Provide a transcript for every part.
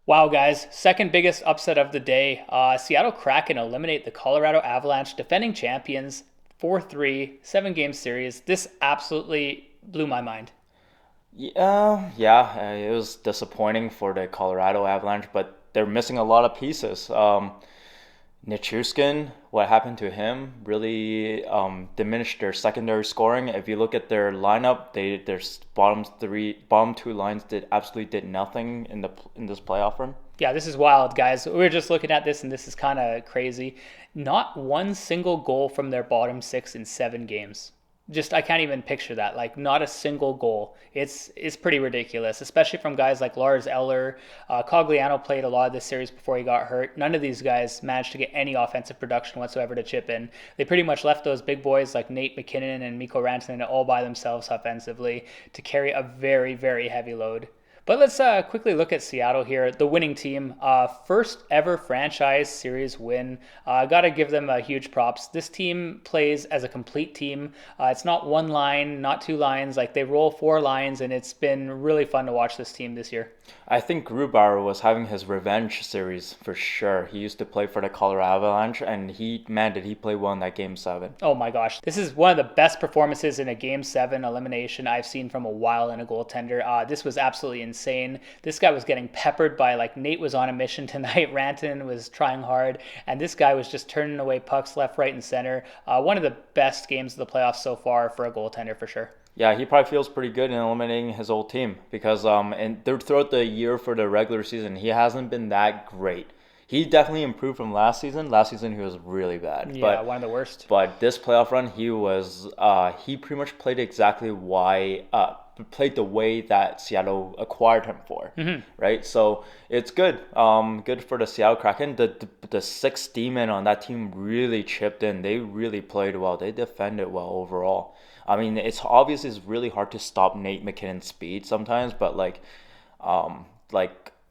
Wow, guys. Second biggest upset of the day. Seattle Kraken eliminate the Colorado Avalanche, defending champions, 4-3, seven-game series. This absolutely blew my mind. Yeah, it was disappointing for the Colorado Avalanche, but they're missing a lot of pieces. Nichushkin, what happened to him really diminished their secondary scoring. If you look at their lineup, their bottom two lines did nothing in this playoff run. Yeah, this is wild, guys. We were just looking at this, and this is kind of crazy. Not one single goal from their bottom six in seven games. Just I can't even picture that. Like not a single goal. It's pretty ridiculous, especially from guys like Lars Eller. Cogliano played a lot of this series before he got hurt. None of these guys managed to get any offensive production whatsoever to chip in. They pretty much left those big boys like Nate McKinnon and Mikko Rantanen all by themselves offensively to carry a very, very heavy load. But let's quickly look at Seattle here, the winning team. First ever franchise series win. Got to give them a huge props. This team plays as a complete team. It's not one line, not two lines. Like they roll four lines, and it's been really fun to watch this team this year. I think Grubauer was having his revenge series for sure. He used to play for the Colorado Avalanche, and did he play well in that game seven? Oh my gosh. This is one of the best performances in a game seven elimination I've seen from a while in a goaltender. This was absolutely insane. This guy was getting peppered by like Nate was on a mission tonight. Ranton was trying hard, and this guy was just turning away pucks left, right, and center. One of the best games of the playoffs so far for a goaltender for sure. Yeah, he probably feels pretty good in eliminating his old team because throughout the year for the regular season, he hasn't been that great. He definitely improved from last season. Last season he was really bad. Yeah, one of the worst. But this playoff run he pretty much played the way that Seattle acquired him for. Right? So it's good. Good for the Seattle Kraken. The six D-men on that team really chipped in. They really played well. They defended well overall. I mean, it's really hard to stop Nate McKinnon's speed sometimes, but like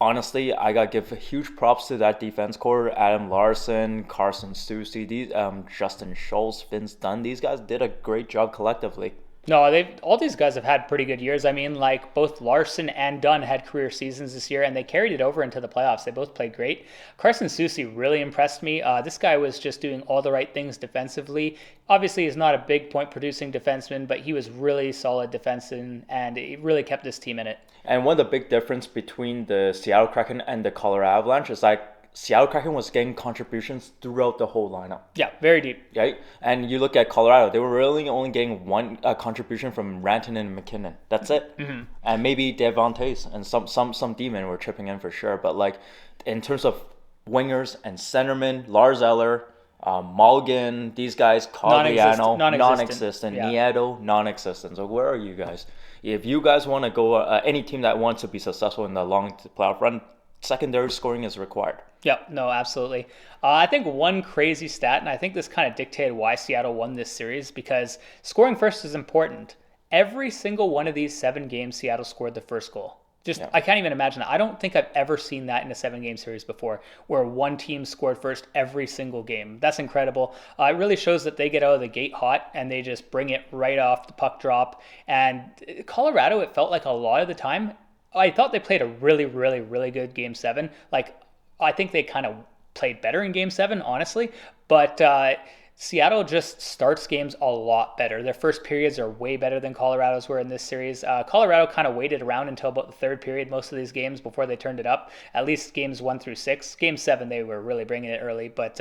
honestly, I gotta give huge props to that defense core. Adam Larson, Carson Soucy, Justin Schultz, Vince Dunn. These guys did a great job collectively. No, they all these guys have had pretty good years. I mean, like both Larson and Dunn had career seasons this year, and they carried it over into the playoffs. They both played great. Carson Soucy really impressed me. This guy was just doing all the right things defensively. Obviously, he's not a big point producing defenseman, but he was really solid defenseman, and he really kept this team in it. And one of the big difference between the Seattle Kraken and the Colorado Avalanche is like Seattle Kraken was getting contributions throughout the whole lineup. Yeah, very deep. Right? And you look at Colorado, they were really only getting one contribution from Rantanen and McKinnon. That's it. And maybe Devontae's and some demon were chipping in for sure. But like in terms of wingers and centermen, Lars Eller, Mulligan, these guys, Cogliano, non-existent. Yeah. Nieto, non-existent. So where are you guys? If you guys want to go, any team that wants to be successful in the long playoff run, secondary scoring is required. Yep, no, absolutely. I think one crazy stat, and I think this kind of dictated why Seattle won this series, because scoring first is important. Every single one of these seven games, Seattle scored the first goal. Yeah. I can't even imagine that. I don't think I've ever seen that in a seven-game series before, where one team scored first every single game. That's incredible. It really shows that they get out of the gate hot, and they just bring it right off the puck drop. And Colorado, it felt like a lot of the time, I thought they played a really, really, really good game seven. Like, I think they kind of played better in game seven, honestly. But Seattle just starts games a lot better. Their first periods are way better than Colorado's were in this series. Colorado kind of waited around until about the third period most of these games before they turned it up. At least games 1 through 6. Game 7, they were really bringing it early. But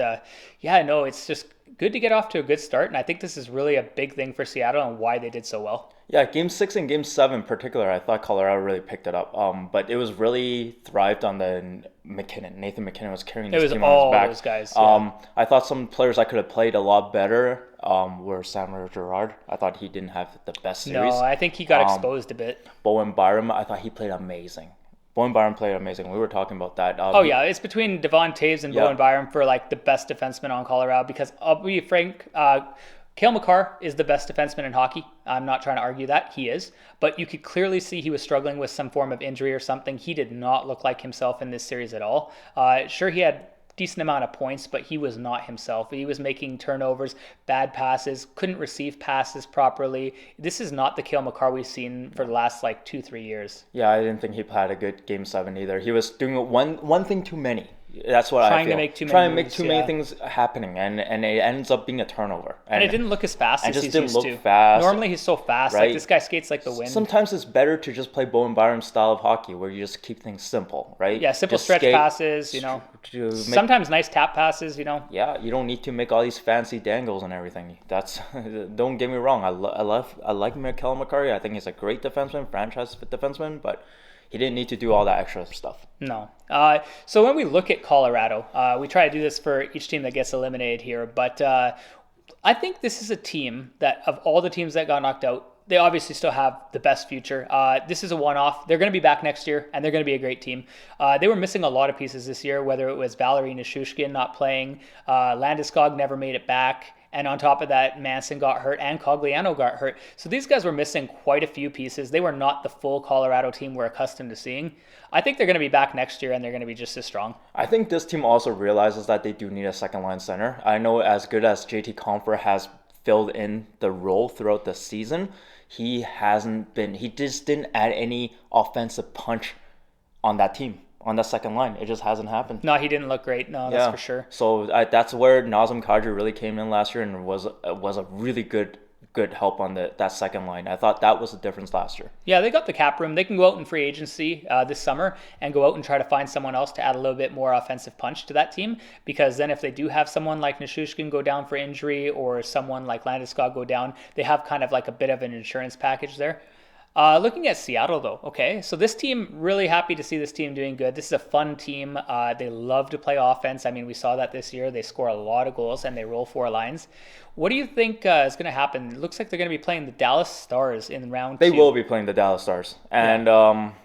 yeah, no, it's just good to get off to a good start. And I think this is really a big thing for Seattle and why they did so well. Yeah, game 6 and game 7 in particular, I thought Colorado really picked it up. But it was really thrived on the McKinnon. Nathan McKinnon was carrying this team on his back. Those guys. Yeah. I thought some players I could have played a lot better were Samuel Girard. I thought he didn't have the best series. No, I think he got exposed a bit. Bowen Byram, I thought he played amazing. Bowen Byram played amazing. We were talking about that. Yeah, it's between Devon Taves and Bowen Byram for like the best defenseman on Colorado, because I'll be frank, Cale Makar is the best defenseman in hockey. I'm not trying to argue that. He is. But you could clearly see he was struggling with some form of injury or something. He did not look like himself in this series at all. Sure, he had decent amount of points, but he was not himself. He was making turnovers, bad passes, couldn't receive passes properly. This is not the Cale Makar we've seen for the last like 2-3 years. Yeah, I didn't think he had a good Game 7 either. He was doing one thing too many. That's what I feel. Trying to make too many things happening, and it ends up being a turnover. And it didn't look as fast as he's used to. Fast. Normally he's so fast. Right? Like this guy skates like the wind. Sometimes it's better to just play Bowen Byram's style of hockey, where you just keep things simple, right? Yeah, simple just stretch passes. Sometimes nice tap passes. Yeah, you don't need to make all these fancy dangles and everything. That's don't get me wrong. I like Cale Makar. I think he's a great defenseman, franchise defenseman, but he didn't need to do all that extra stuff. No. So when we look at Colorado, we try to do this for each team that gets eliminated here. But I think this is a team that, of all the teams that got knocked out, they obviously still have the best future. This is a one-off. They're going to be back next year, and they're going to be a great team. They were missing a lot of pieces this year, whether it was Valeri Nichushkin not playing, Landeskog never made it back, and on top of that, Manson got hurt and Cogliano got hurt. So these guys were missing quite a few pieces. They were not the full Colorado team we're accustomed to seeing. I think they're going to be back next year, and they're going to be just as strong. I think this team also realizes that they do need a second-line center. I know as good as JT Compher has filled in the role throughout the season, he just didn't add any offensive punch on that team, on that second line. It just hasn't happened. No, he didn't look great. No, that's for sure. So that's where Nazem Kadri really came in last year and was a really good help on that second line. I thought that was the difference last year. Yeah, they got the cap room. They can go out in free agency this summer and go out and try to find someone else to add a little bit more offensive punch to that team, because then if they do have someone like Nichushkin go down for injury or someone like Landeskog go down, they have kind of like a bit of an insurance package there. Looking at Seattle, though, okay, so this team, really happy to see this team doing good. This is a fun team. They love to play offense. I mean, we saw that this year. They score a lot of goals, and they roll 4 lines. What do you think is going to happen? It looks like they're going to be playing the Dallas Stars in round 2. They will be playing the Dallas Stars, and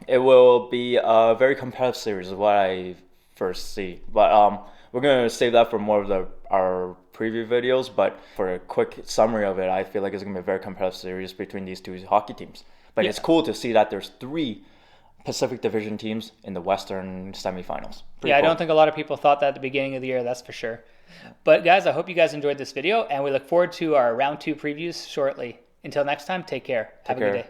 it will be a very competitive series is what I first see. But we're going to save that for more of our preview videos, but for a quick summary of it, I feel like it's going to be a very competitive series between these two hockey teams. But it's cool to see that there's 3 Pacific Division teams in the Western semifinals. Pretty cool. I don't think a lot of people thought that at the beginning of the year, that's for sure. But guys, I hope you guys enjoyed this video, and we look forward to our round 2 previews shortly. Until next time, take care. Have a good day.